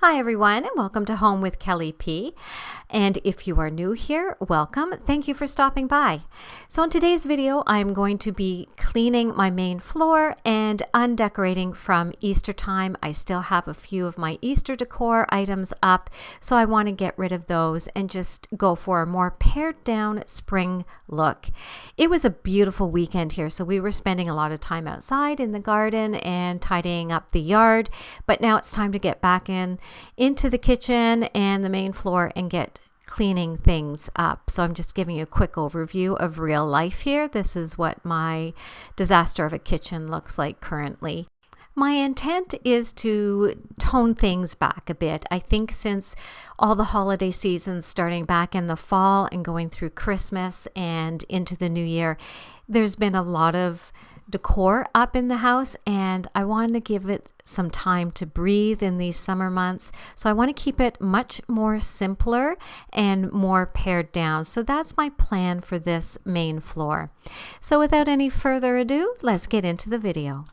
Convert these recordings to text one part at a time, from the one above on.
Hi everyone, and welcome to Home with Kelly P. And if you are new here, welcome. Thank you for stopping by. So in today's video, I'm going to be cleaning my main floor and undecorating from Easter time. I still have a few of my Easter decor items up, so I want to get rid of those and just go for a more pared down spring look. It was a beautiful weekend here, so we were spending a lot of time outside in the garden and tidying up the yard, but now it's time to get back into the kitchen and the main floor and get cleaning things up. So I'm just giving you a quick overview of real life here. This is what my disaster of a kitchen looks like currently. My intent is to tone things back a bit. I think since all the holiday seasons starting back in the fall and going through Christmas and into the new year, there's been a lot of decor up in the house, and I wanted to give it some time to breathe in these summer months. So I want to keep it much more simpler and more pared down. So that's my plan for this main floor. So without any further ado, let's get into the video.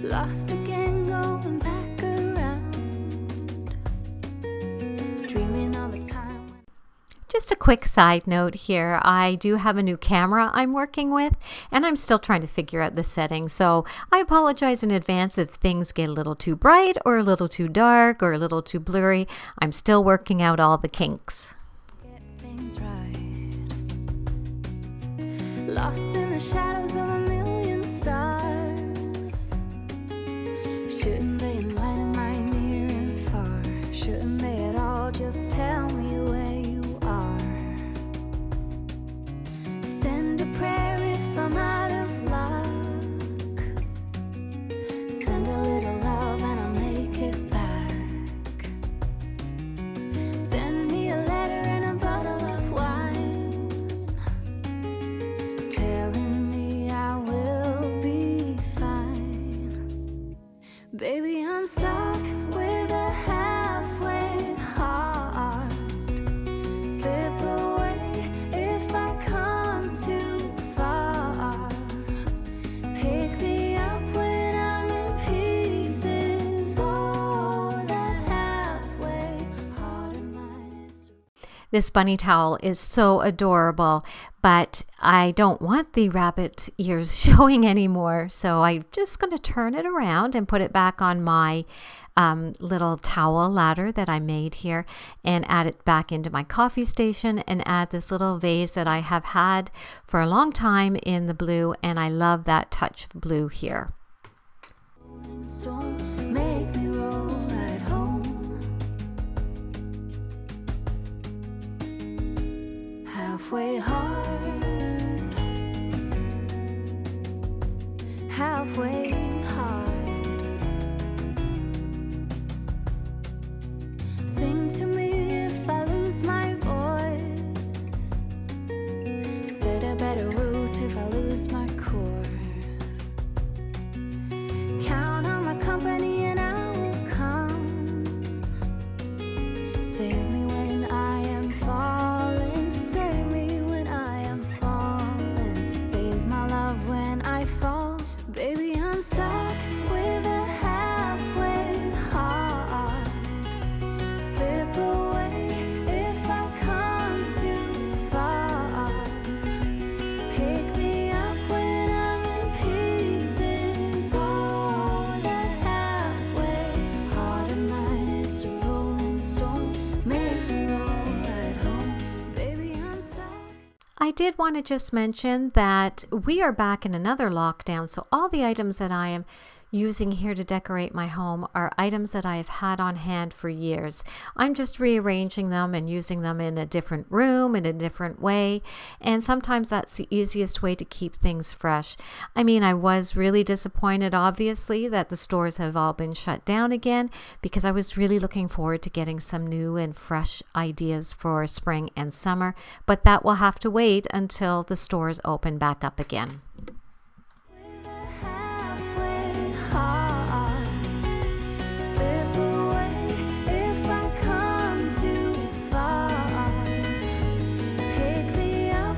Lost again, going back around, dreaming of a time. Just a quick side note here, I do have a new camera I'm working with, and I'm still trying to figure out the settings, so I apologize in advance if things get a little too bright or a little too dark or a little too blurry. I'm still working out all the kinks. Get things right. Lost in the shadows of a million stars. Shouldn't they enlighten my near and far? Shouldn't they at all just tell me where you are? Send a prayer if I'm out of luck. Send a little love and I'll make it back. Send me a letter and a bottle of wine, telling me I will be fine. Baby, I'm stuck with a halfway heart. Slip away if I come too far. Pick me up when I'm in pieces. Oh, that halfway heart of mine is. This bunny towel is so adorable, but I don't want the rabbit ears showing anymore. So I'm just going to turn it around and put it back on my little towel ladder that I made here and add it back into my coffee station and add this little vase that I have had for a long time in the blue, and I love that touch of blue here. Don't make me roll right home. Halfway hard, halfway hard. Sing to me if I lose my voice. Set a better route if I lose my course. Count on my company and I will come. Save me when I am falling. Save me when I am falling. Save my love when I fall. Baby, I'm stuck with a halfway heart. Slip away if I come too far. Pick me up when I'm in pieces. Oh, that halfway heart of mine is a rolling stone. Make me roll right home. Baby, I'm stuck. I did want to just mention that we are back in another lockdown, so all the items that I am using here to decorate my home are items that I have had on hand for years. I'm just rearranging them and using them in a different room in a different way, and sometimes that's the easiest way to keep things fresh. I mean, I was really disappointed obviously that the stores have all been shut down again, because I was really looking forward to getting some new and fresh ideas for spring and summer, but that will have to wait until the stores open back up again. With a halfway heart. Slip away if I come too far. Pick me up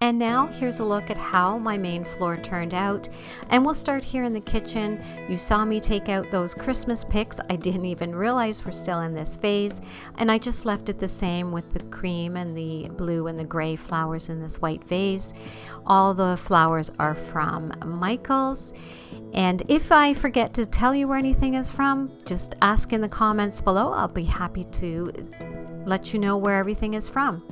And now here's a look at how my main floor turned out. And we'll start here in the kitchen. You saw me take out those Christmas picks. I didn't even realize we're still in this phase. And I just left it the same with the cream and the blue and the gray flowers in this white vase. All the flowers are from Michael's. And if I forget to tell you where anything is from, just ask in the comments below. I'll be happy to let you know where everything is from.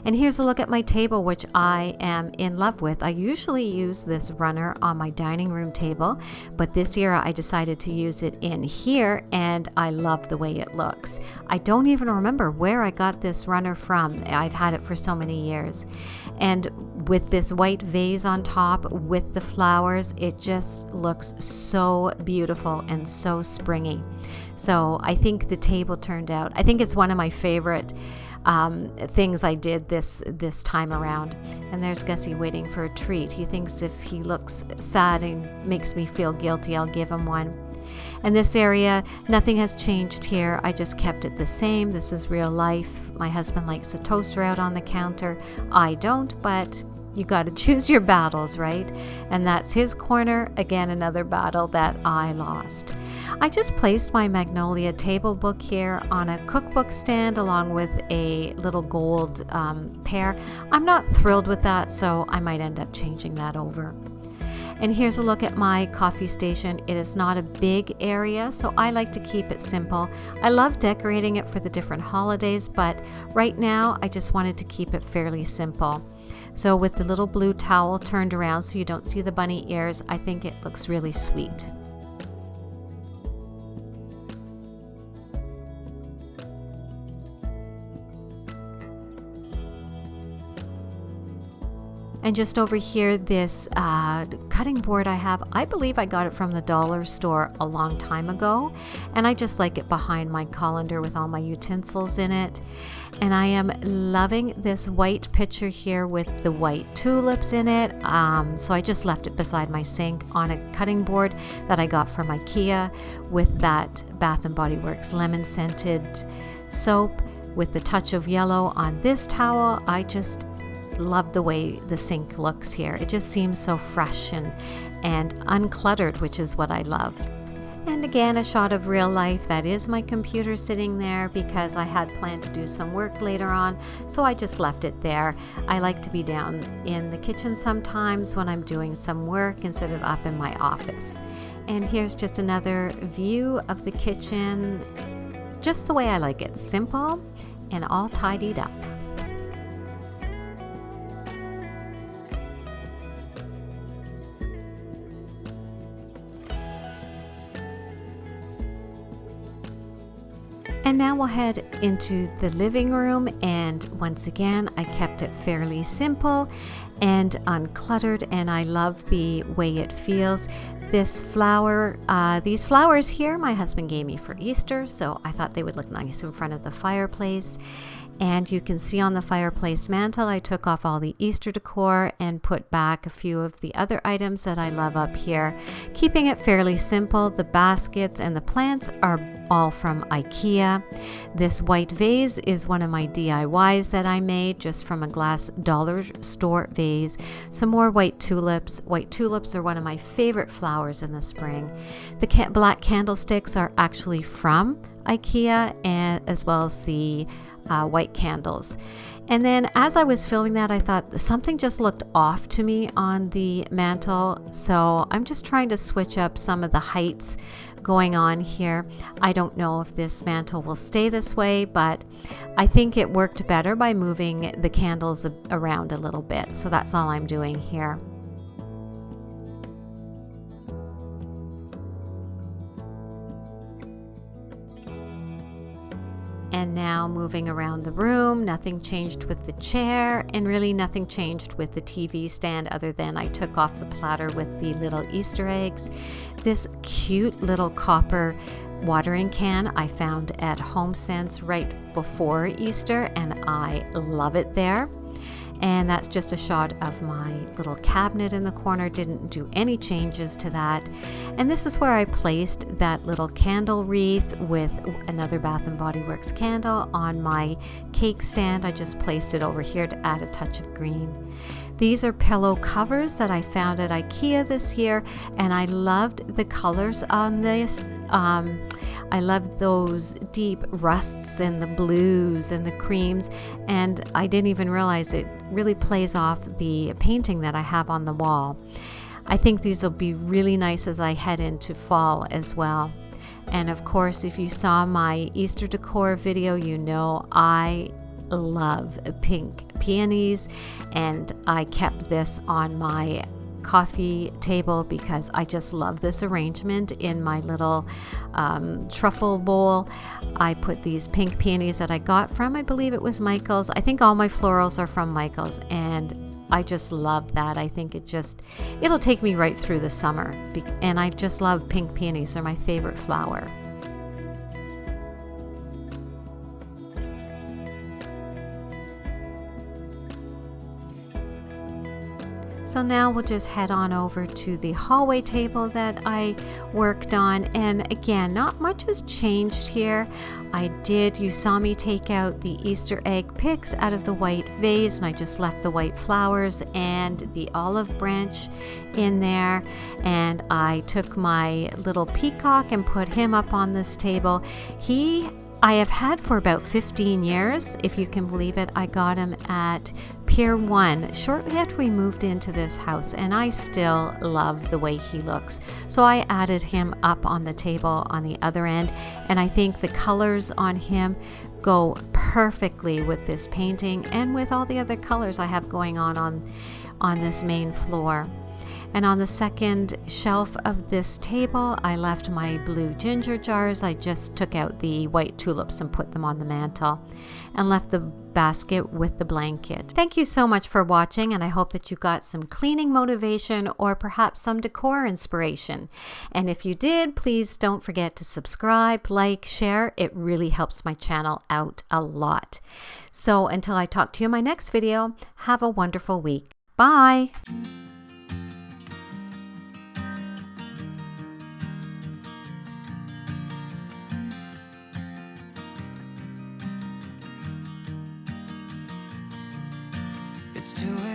And here's a look at my table, which I am in love with. I usually use this runner on my dining room table, but this year I decided to use it in here, and I love the way it looks. I don't even remember where I got this runner from. I've had it for so many years. And with this white vase on top with the flowers, it just looks so beautiful and so springy. So I think the table turned out, I think it's one of my favorite things I did this time around. And there's Gussie waiting for a treat. He thinks if he looks sad and makes me feel guilty, I'll give him one. And this area, nothing has changed here. I just kept it the same. This is real life. My husband likes a toaster out on the counter. I don't, but you got to choose your battles, right? And that's his corner. Again, another battle that I lost. I just placed my Magnolia table book here on a cookbook stand along with a little gold pear. I'm not thrilled with that, so I might end up changing that over. And here's a look at my coffee station. It is not a big area, so I like to keep it simple. I love decorating it for the different holidays, but right now I just wanted to keep it fairly simple. So with the little blue towel turned around so you don't see the bunny ears, I think it looks really sweet. And just over here, this cutting board I have, I believe I got it from the dollar store a long time ago. And I just like it behind my colander with all my utensils in it. And I am loving this white pitcher here with the white tulips in it. So I just left it beside my sink on a cutting board that I got from IKEA with that Bath & Body Works lemon scented soap with the touch of yellow on this towel. I just love the way the sink looks here. It just seems so fresh and uncluttered, which is what I love. And again, a shot of real life. That is my computer sitting there because I had planned to do some work later on, so I just left it there. I like to be down in the kitchen sometimes when I'm doing some work instead of up in my office. And here's just another view of the kitchen, just the way I like it, simple and all tidied up. And now we'll head into the living room, and once again I kept it fairly simple and uncluttered, and I love the way it feels. These flowers here my husband gave me for Easter, so I thought they would look nice in front of the fireplace. And you can see on the fireplace mantle I took off all the Easter decor and put back a few of the other items that I love up here, keeping it fairly simple. The baskets and the plants are all from IKEA. This white vase is one of my DIYs that I made just from a glass dollar store vase. Some more white tulips. White tulips are one of my favorite flowers in the spring. The black candlesticks are actually from IKEA, and as well as the white candles. And then as I was filming that, I thought something just looked off to me on the mantle, so I'm just trying to switch up some of the heights going on here. I don't know if this mantle will stay this way, but I think it worked better by moving the candles around a little bit, so that's all I'm doing here. And now moving around the room, nothing changed with the chair, and really nothing changed with the TV stand other than I took off the platter with the little Easter eggs. This cute little copper watering can I found at HomeSense right before Easter, and I love it there. And that's just a shot of my little cabinet in the corner. Didn't do any changes to that. And this is where I placed that little candle wreath with another Bath & Body Works candle on my cake stand. I just placed it over here to add a touch of green. These are pillow covers that I found at IKEA this year, and I loved the colors on this. I loved those deep rusts and the blues and the creams, and I didn't even realize it really plays off the painting that I have on the wall. I think these will be really nice as I head into fall as well. And of course, if you saw my Easter decor video, you know I love pink peonies, and I kept this on my coffee table because I just love this arrangement in my little truffle bowl. I put these pink peonies that I got from, I believe it was Michael's. I think all my florals are from Michael's, and I just love that. I think it'll take me right through the summer, and I just love pink peonies. They're my favorite flower. So now we'll just head on over to the hallway table that I worked on. And again, not much has changed here. You saw me take out the Easter egg picks out of the white vase, and I just left the white flowers and the olive branch in there. And I took my little peacock and put him up on this table. I have had for about 15 years, if you can believe it. I got him at Pier 1 shortly after we moved into this house, and I still love the way he looks. So I added him up on the table on the other end, and I think the colors on him go perfectly with this painting and with all the other colors I have going on this main floor. And on the second shelf of this table, I left my blue ginger jars. I just took out the white tulips and put them on the mantle, and left the basket with the blanket. Thank you so much for watching, and I hope that you got some cleaning motivation or perhaps some decor inspiration. And if you did, please don't forget to subscribe, like, share. It really helps my channel out a lot. So until I talk to you in my next video, have a wonderful week. Bye. It's 2 a.m.